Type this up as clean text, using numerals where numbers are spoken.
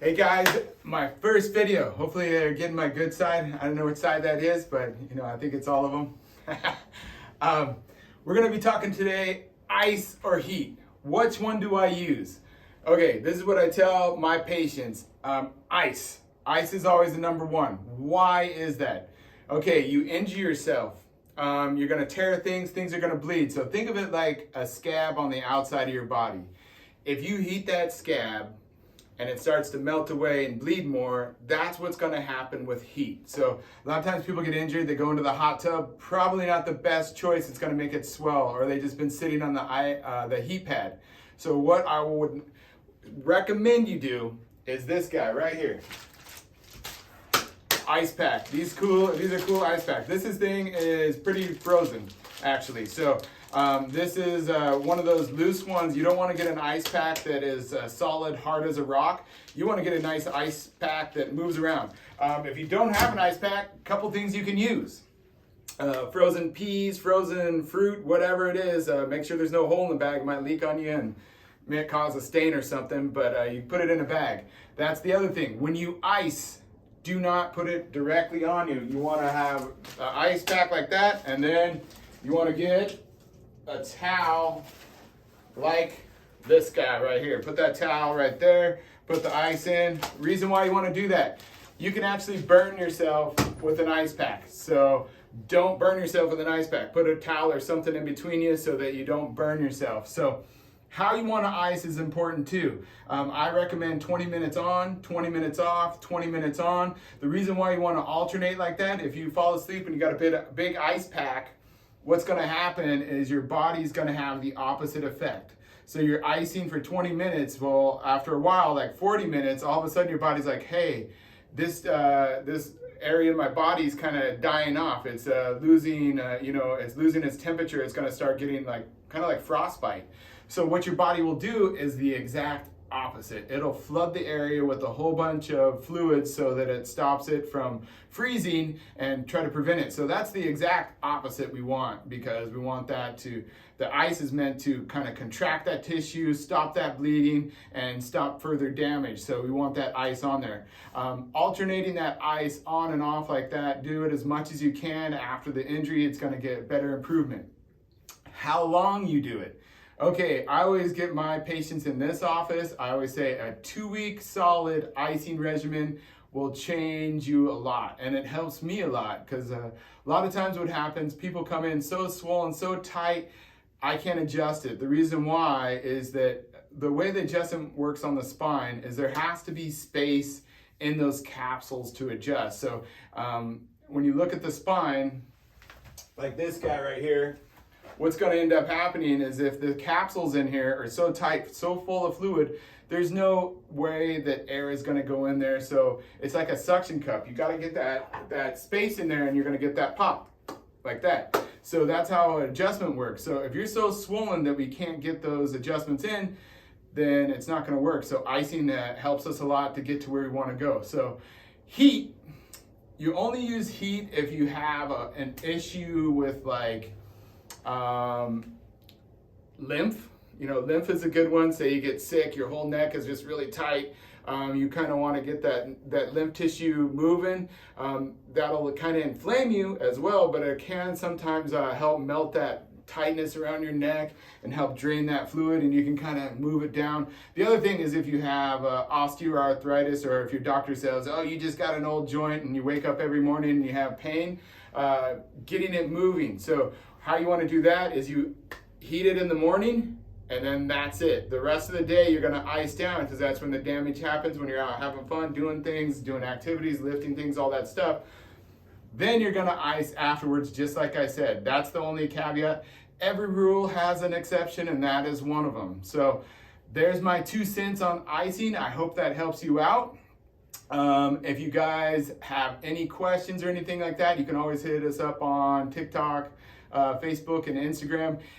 Hey guys, my first video. Hopefully you're getting my good side. I don't know which side that is, but I think it's all of them. We're gonna be talking today, ice or heat. Which one do I use? Okay, this is what I tell my patients. Ice. Ice is always the number one. Why is that? Okay, you injure yourself. You're gonna tear things are gonna bleed. So think of it like a scab on the outside of your body. If you heat that scab, and it starts to melt away and bleed more, that's what's gonna happen with heat. So a lot of times people get injured, they go into the hot tub, probably not the best choice, it's gonna make it swell, or they just been sitting on the heat pad. So what I would recommend you do is this guy right here. Ice pack. These are cool ice packs. This thing is pretty frozen, actually. So this is one of those loose ones. You don't want to get an ice pack that is solid, hard as a rock. You want to get a nice ice pack that moves around. If you don't have an ice pack, a couple things you can use. Frozen peas, frozen fruit, whatever it is. Make sure there's no hole in the bag. It might leak on you and may cause a stain or something, but you put it in a bag. That's the other thing. When you ice, do not put it directly on you. You want to have an ice pack like that, and then you want to get a towel like this guy right here. Put that towel right there, put the ice in. Reason why you want to do that, you can actually burn yourself with an ice pack. So don't burn yourself with an ice pack. Put a towel or something in between you so that you don't burn yourself. So how you want to ice is important too. I recommend 20 minutes on, 20 minutes off, 20 minutes on. The reason why you want to alternate like that, if you fall asleep and you got a big ice pack, what's going to happen is your body's going to have the opposite effect. So you're icing for 20 minutes, well, after a while, like 40 minutes, all of a sudden your body's like, hey, this area of my body is kind of dying off. It's losing, it's losing its temperature. It's going to start getting kind of like frostbite. So what your body will do is the exact opposite. It'll flood the area with a whole bunch of fluids so that it stops it from freezing and try to prevent it. So that's the exact opposite we want, because we want the ice is meant to kind of contract that tissue, stop that bleeding, and stop further damage. So we want that ice on there. Alternating that ice on and off like that, do it as much as you can. After the injury, it's going to get better improvement. How long you do it. Okay, I always get my patients in this office, I always say a 2-week solid icing regimen will change you a lot. And it helps me a lot, because a lot of times what happens, people come in so swollen, so tight, I can't adjust it. The reason why is that the way the adjustment works on the spine is there has to be space in those capsules to adjust. So when you look at the spine, like this guy right here, what's going to end up happening is if the capsules in here are so tight, so full of fluid, there's no way that air is going to go in there. So it's like a suction cup. You got to get that space in there, and you're going to get that pop like that. So that's how an adjustment works. So if you're so swollen that we can't get those adjustments in, then it's not going to work. So icing helps us a lot to get to where we want to go. So heat, you only use heat if you have an issue with lymph. Lymph is a good one. Say you get sick, your whole neck is just really tight. You kind of want to get that lymph tissue moving. That'll kind of inflame you as well, but it can sometimes help melt that tightness around your neck and help drain that fluid, and you can kind of move it down. The other thing is if you have osteoarthritis, or if your doctor says, oh, you just got an old joint, and you wake up every morning and you have pain, getting it moving. So how you want to do that is you heat it in the morning, and then that's it. The rest of the day you're going to ice down, because that's when the damage happens, when you're out having fun, doing things, doing activities, lifting things, all that stuff. Then you're going to ice afterwards, just like I said. That's the only caveat. Every rule has an exception, and that is one of them. So there's my 2 cents on icing. I hope that helps you out. If you guys have any questions or anything like that, you can always hit us up on TikTok, Facebook, and Instagram.